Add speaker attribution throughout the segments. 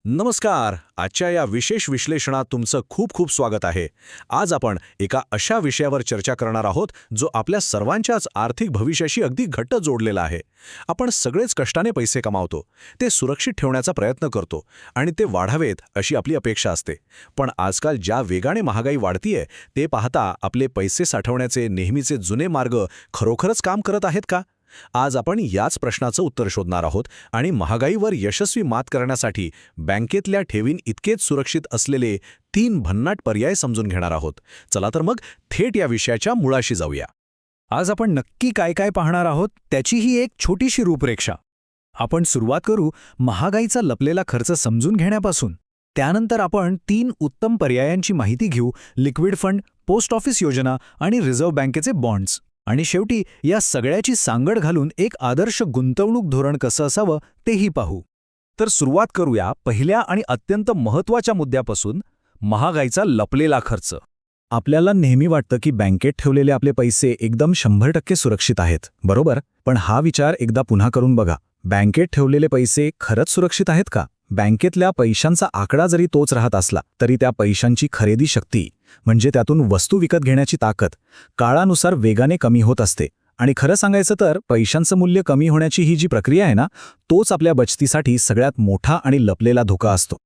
Speaker 1: नमस्कार. आजच्या या विशेष विश्लेषणात तुमचं खूप खूप स्वागत आहे. आज आपण एका अशा विषयावर चर्चा करणार आहोत जो आपल्या सर्वांच्याच आर्थिक भविष्याशी अगदी घट्ट जोडलेला आहे. आपण सगळेच कष्टाने पैसे कमावतो, ते सुरक्षित ठेवण्याचा प्रयत्न करतो आणि ते वाढावेत अशी आपली अपेक्षा असते. पण आजकाल ज्या वेगाने महागाई वाढतीये ते पाहता आपले पैसे साठवण्याचे नेहमीचे जुने मार्ग खरोखरच काम करत आहेत का? आज आपण याच प्रश्नाचं उत्तर शोधणार आहोत आणि महागाईवर यशस्वी मात करण्यासाठी बँकेतल्या ठेवीं इतकेच सुरक्षित असलेले 3 भन्नाट पर्याय समजून घेणार आहोत. चला तर मग थेट या विषयाच्या मुळाशी जाऊया.
Speaker 2: आज आपण नक्की काय काय पाहणार आहोत त्याची ही एक छोटीशी रूपरेषा. आपण सुरुवात करू महागाईचा लपलेला खर्च समजून घेण्यापासून. त्यानंतर आपण 3 उत्तम पर्यायांची माहिती घेऊ: लिक्विड फंड, पोस्ट ऑफिस योजना आणि रिझर्व्ह बँकेचे बॉन्ड्स. आणि शेवटी या सगळ्याची सांगड घालून एक आदर्श गुंतवणूक धोरण कसं असावं तेही पाहू. तर सुरुवात करूया पहिल्या आणि अत्यंत महत्त्वाच्या मुद्द्यापासून, महागाईचा लपलेला खर्च. आपल्याला नेहमी वाटतं की बँकेत ठेवलेले आपले पैसे एकदम 100% सुरक्षित आहेत, बरोबर? पण हा विचार एकदा पुन्हा करून बघा. बँकेत ठेवलेले पैसे खरंच सुरक्षित आहेत का? बँकेतल्या पैशांचा आकडा जरी तोच राहत असला तरी त्या पैशांची खरेदी शक्ती, म्हणजे त्यातून वस्तू विकत घेण्याची ताकद, काळानुसार वेगाने कमी होत असते. आणि खरं सांगायचं तर पैशांचं मूल्य कमी होण्याची ही जी प्रक्रिया आहे ना, तोच आपल्या बचतीसाठी सगळ्यात मोठा आणि लपलेला धोका असतो.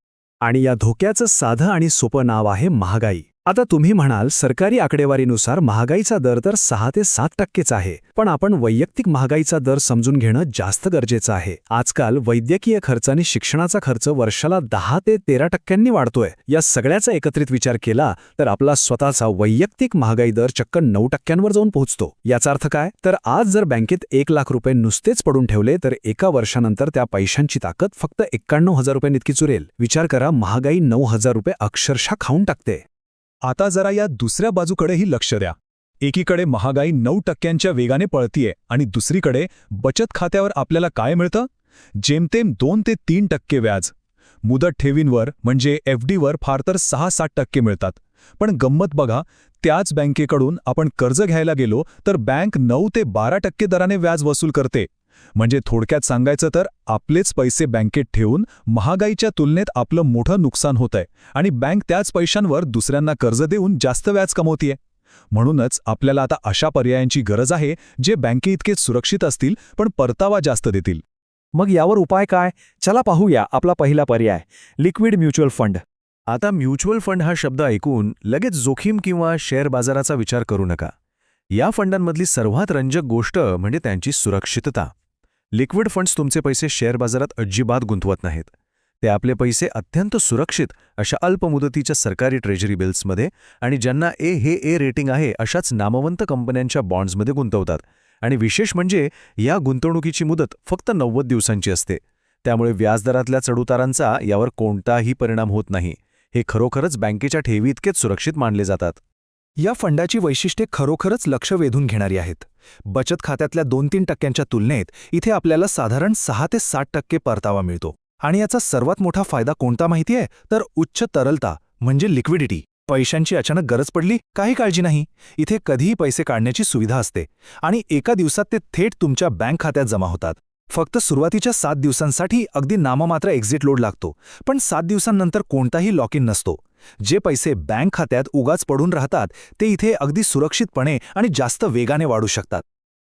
Speaker 2: आणि या धोक्याचं साधं आणि सोपं नाव आहे महागाई. आता तुम्ही म्हणाल, सरकारी आकडेवारीनुसार महागाईचा दर तर 6 ते 7% आहे. पण आपण वैयक्तिक महागाईचा दर समजून घेणं जास्त गरजेचं आहे. आजकाल वैद्यकीय खर्च आणि शिक्षणाचा खर्च वर्षाला 10 ते 13% वाढतोय. या सगळ्याचा एकत्रित विचार केला तर आपला स्वतःचा वैयक्तिक महागाई दर चक्क 9% जाऊन पोहोचतो. याचा अर्थ काय? तर आज जर बँकेत 1 लाख रुपये नुसतेच पडून ठेवले तर एका वर्षानंतर त्या पैशांची ताकद फक्त 91,000 रुपयांइतकीच उरेल. विचार करा, महागाई 9,000 रुपये अक्षरशः खाऊन टाकते.
Speaker 3: आता जरा या दुसऱ्या बाजूकडेही लक्ष द्या. एकीकडे महागाई 9% वेगाने पळतीये आणि दुसरीकडे बचत खात्यावर आपल्याला काय मिळतं? जेमतेम 2 ते 3% व्याज. मुदत ठेवींवर म्हणजे FDवर फार तर 6-7% मिळतात. पण गंमत बघा, त्याच बँकेकडून आपण कर्ज घ्यायला गेलो तर बँक 9 ते 12% दराने व्याज वसूल करते. म्हणजे थोडक्यात सांगायचं तर आपलेच पैसे बँकेत ठेवून महागाईच्या तुलनेत आपलं मोठं नुकसान होतंय आणि बँक त्याच पैशांवर दुसऱ्यांना कर्ज देऊन जास्त व्याज कमवतीये. म्हणूनच आपल्याला आता अशा पर्यायांची गरज आहे जे बँकेइतकेच सुरक्षित असतील पण परतावा जास्त देतील.
Speaker 2: मग यावर उपाय काय? चला पाहूया आपला पहिला पर्याय, लिक्विड म्युच्युअल फंड.
Speaker 1: आता म्युच्युअल फंड हा शब्द ऐकून लगेच जोखीम किंवा शेअर बाजाराचा विचार करू नका. या फंडांमधली सर्वात रंजक गोष्ट म्हणजे त्यांची सुरक्षितता. लिक्विड फंड्स तुमचे पैसे शेअर बाजारात अजिबात गुंतवत नाहीत. ते आपले पैसे अत्यंत सुरक्षित अशा अल्पमुदतीच्या सरकारी ट्रेजरी बिल्समध्ये आणि ज्यांना A रेटिंग आहे अशाच नामवंत कंपन्यांच्या बॉन्ड्समध्ये गुंतवतात. आणि विशेष म्हणजे या गुंतवणुकीची मुदत फक्त 90 दिवसांची असते. त्यामुळे व्याजदरातल्या चढउतारांचा यावर कोणताही परिणाम होत नाही. हे खरोखरच बँकेच्या ठेवीइतकेच सुरक्षित मानले जातात.
Speaker 2: या फंडाची वैशिष्ट्ये खरोखरच लक्ष वेधून घेणारी आहेत. बचत खात्यातल्या 2-3% तुलनेत इथे आपल्याला साधारण 6 ते 7% परतावा मिळतो. आणि याचा सर्वात मोठा फायदा कोणता माहितीये? तर उच्च तरलता, म्हणजे लिक्विडिटी. पैशांची अचानक गरज पडली, काही काळजी नाही. इथे कधीही पैसे काढण्याची सुविधा असते आणि एका दिवसात ते थेट तुमच्या बँक खात्यात जमा होतात. फक्त सुरुवातीच्या 7 दिवसांसाठी अगदी नाममात्र एक्झिट लोड लागतो, पण 7 दिवसांनंतर कोणताही लॉक इन नसतो. जे पैसे बँक खात्यात उगाच पडून राहतात ते इथे अगदी सुरक्षितपणे आणि जास्त वेगाने वाढू शकतात.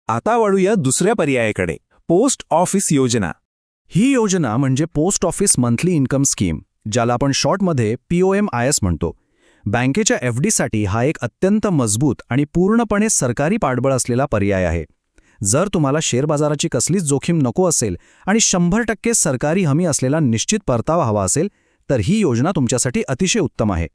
Speaker 1: आता वळूया दुसऱ्या पर्यायाकडे, पोस्ट ऑफिस योजना. ही योजना म्हणजे post office monthly income scheme, ज्याला आपण शॉर्टमध्ये POMIS म्हणतो. बँकेच्या FDसाठी हा एक अत्यंत मजबूत आणि पूर्णपणे सरकारी पाठबळ असलेला पर्याय आहे. जर तुम्हाला शेअर बाजाराची कसलीच जोखीम नको असेल आणि 100% सरकारी हमी असलेला निश्चित परतावा हवा असेल तर ही योजना तुमच्यासाठी अतिशय उत्तम आहे.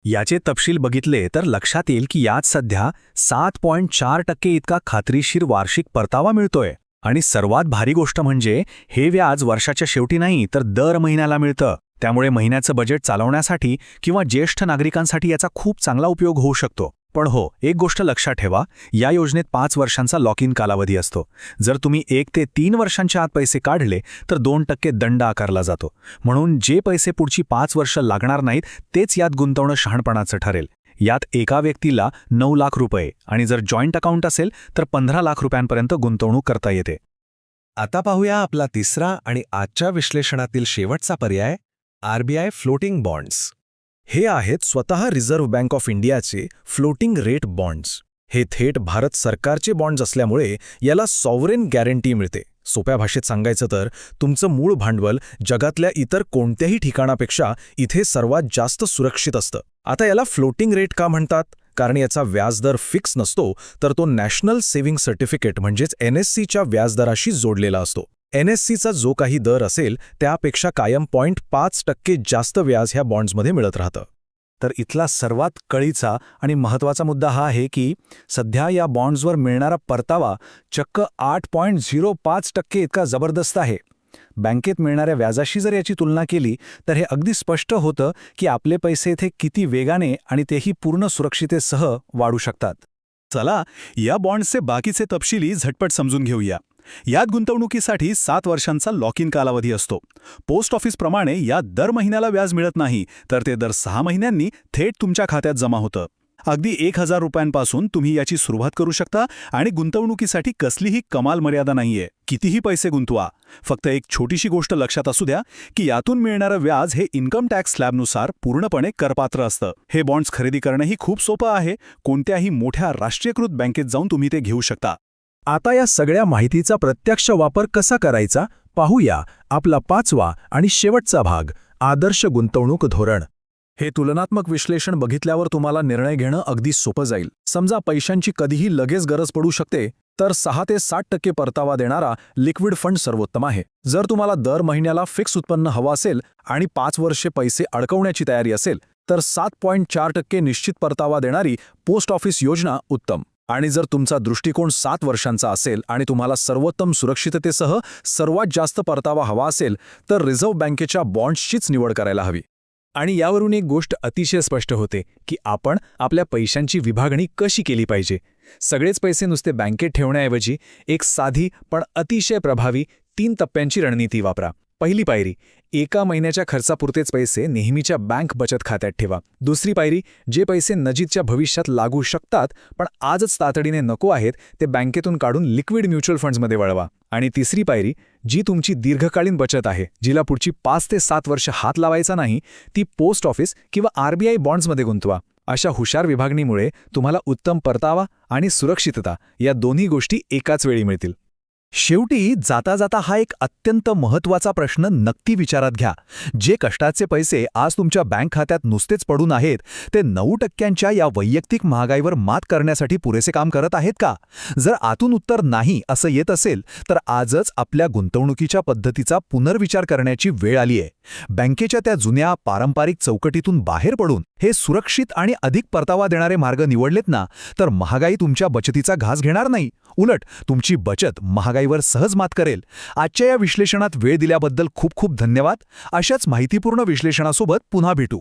Speaker 2: याचे तपशील बघितले तर लक्षात येईल की यात सध्या 7.4% इतका खात्रीशीर वार्षिक परतावा मिळतोय. आणि सर्वात भारी गोष्ट म्हणजे हे व्याज वर्षाच्या शेवटी नाही तर दर महिन्याला मिळतं. त्यामुळे महिन्याचं बजेट चालवण्यासाठी किंवा ज्येष्ठ नागरिकांसाठी याचा खूप चांगला उपयोग होऊ शकतो. पण हो, एक गोष्ट लक्षात ठेवा, या योजनेत 5 वर्षांचा लॉक इन कालावधी असतो. जर तुम्ही 1 ते 3 वर्षांच्या आत पैसे काढले तर 2% दंड आकारला जातो. म्हणून जे पैसे पुढची 5 वर्ष लागणार नाहीत तेच यात गुंतवणं शहाणपणाचं ठरेल. यात एका व्यक्तीला 9 लाख रुपये आणि जर जॉईंट अकाउंट असेल तर 15 लाख रुपयांपर्यंत गुंतवणूक करता येते.
Speaker 1: आता पाहूया आपला तिसरा आणि आजच्या विश्लेषणातील शेवटचा पर्याय, RBI फ्लोटिंग बॉन्ड्स. हे आहेत स्वतः रिझर्व्ह बँक ऑफ इंडियाचे फ्लोटिंग रेट बॉन्ड्स. हे थेट भारत सरकारचे बॉन्ड्स असल्यामुळे याला सॉव्हरेन गॅरंटी मिळते. सोप्या भाषेत सांगायचं तर तुमचं मूळ भांडवल जगातल्या इतर कोणत्याही ठिकाणापेक्षा इथे सर्वात जास्त सुरक्षित असतं. आता याला फ्लोटिंग रेट का म्हणतात? कारण याचा व्याजदर फिक्स नसतो, तर तो नॅशनल सेव्हिंग सर्टिफिकेट म्हणजेच NSCच्या व्याजदराशी जोडलेला असतो. NSCचा जो काही दर असेल त्यापेक्षा कायम 0.5% जास्त व्याज ह्या बॉन्ड्समध्ये मिळत राहतं.
Speaker 2: तर इथला सर्वात कळीचा आणि महत्त्वाचा मुद्दा हा आहे की सध्या या बॉन्ड्सवर मिळणारा परतावा चक्क 8.05% इतका जबरदस्त आहे. बँकेत मिळणाऱ्या व्याजाशी जर याची तुलना केली तर हे अगदी स्पष्ट होतं की आपले पैसे इथे किती वेगाने आणि तेही पूर्ण सुरक्षिततेसह वाढू शकतात.
Speaker 3: चला या बॉन्ड्सचे बाकीचे तपशीली झटपट समजून घेऊया. यात गुंतवणुकीसाठी 7 वर्षांचा लॉक इन कालावधी असतो. पोस्ट ऑफिसप्रमाणे यात दर महिन्याला व्याज मिळत नाही, तर ते दर 6 महिन्यांनी थेट तुमच्या खात्यात जमा होतं. अगदी 1,000 रुपयांपासून तुम्ही याची सुरुवात करू शकता आणि गुंतवणुकीसाठी कसलीही कमाल मर्यादा नाहीये. कितीही पैसे गुंतवा. फक्त एक छोटीशी गोष्ट लक्षात असू द्या की यातून मिळणारं व्याज हे इन्कम टॅक्स स्लॅबनुसार पूर्णपणे करपात्र असतं. हे बॉन्ड्स खरेदी करणंही खूप सोपं आहे. कोणत्याही मोठ्या राष्ट्रीयकृत बँकेत जाऊन तुम्ही ते घेऊ शकता.
Speaker 2: आता या सगळ्या माहितीचा प्रत्यक्ष वापर कसा करायचा पाहूया. आपला 5वा आणि शेवटचा भाग, आदर्श गुंतवणूक धोरण. हे तुलनात्मक विश्लेषण बघितल्यावर तुम्हाला निर्णय घेणं अगदी सोपं जाईल. समजा पैशांची कधीही लगेच गरज पडू शकते, तर 6 ते 60% परतावा देणारा लिक्विड फंड सर्वोत्तम आहे. जर तुम्हाला दर महिन्याला फिक्स उत्पन्न हवं असेल आणि 5 वर्षे पैसे अडकवण्याची तयारी असेल, तर 7.4% निश्चित परतावा देणारी पोस्ट ऑफिस योजना उत्तम. आणि जर तुमचा दृष्टिकोन 7 वर्षांचा असेल आणि तुम्हाला सर्वोत्तम सुरक्षिततेसह सर्वात जास्त परतावा हवा असेल, तर रिझर्व्ह बँकेच्या बॉन्ड्सचीच निवड करायला हवी. आणि यावरून एक गोष्ट अतिशय स्पष्ट होते की आपण आपल्या पैशांची विभागणी कशी केली पाहिजे. सगळेच पैसे नुसते बँकेत ठेवण्याऐवजी एक साधी पण अतिशय प्रभावी 3 टप्प्यांची रणनीती वापरा. पहिली पायरी, एका महिन्याच्या खर्चापुरतेच पैसे नेहमीच्या बँक बचत खात्यात ठेवा. दुसरी पायरी, जे पैसे नजीकच्या भविष्यात लागू शकतात पण आजच तातडीने नको आहेत ते बँकेतून काढून लिक्विड म्युच्युअल फंड्समध्ये वळवा. आणि तिसरी पायरी, जी तुमची दीर्घकालीन बचत आहे, जिला पुढची 5 ते 7 वर्ष हात लावायचा नाही, ती पोस्ट ऑफिस किंवा RBI बॉन्ड्समध्ये गुंतवा. अशा हुशार विभागणीमुळे तुम्हाला उत्तम परतावा आणि सुरक्षितता या दोन्ही गोष्टी एकाच वेळी मिळतील. शेवटी जाता जाता हा एक अत्यंत महत्त्वाचा प्रश्न नक्की विचारात घ्या. जे कष्टाचे पैसे आज तुमच्या बँक खात्यात नुसतेच पडून आहेत, ते 9% या वैयक्तिक महागाईवर मात करण्यासाठी पुरेसे काम करत आहेत का? जर आतून उत्तर नाही असं येत असेल, तर आजच आपल्या गुंतवणुकीच्या पद्धतीचा पुनर्विचार करण्याची वेळ आली आहे. बँकेच्या त्या जुन्या पारंपरिक चौकटीतून बाहेर पडून हे सुरक्षित आणि अधिक परतावा देणारे मार्ग निवडलेत ना, तर महागाई तुमच्या बचतीचा घास घेणार नाही. उलट तुमची बचत महागाईवर सहज मात करेल. आजच्या या विश्लेषणात वेळ दिल्याबद्दल खूप खूप धन्यवाद. अशाच माहितीपूर्ण विश्लेषणासोबत पुन्हा भेटू.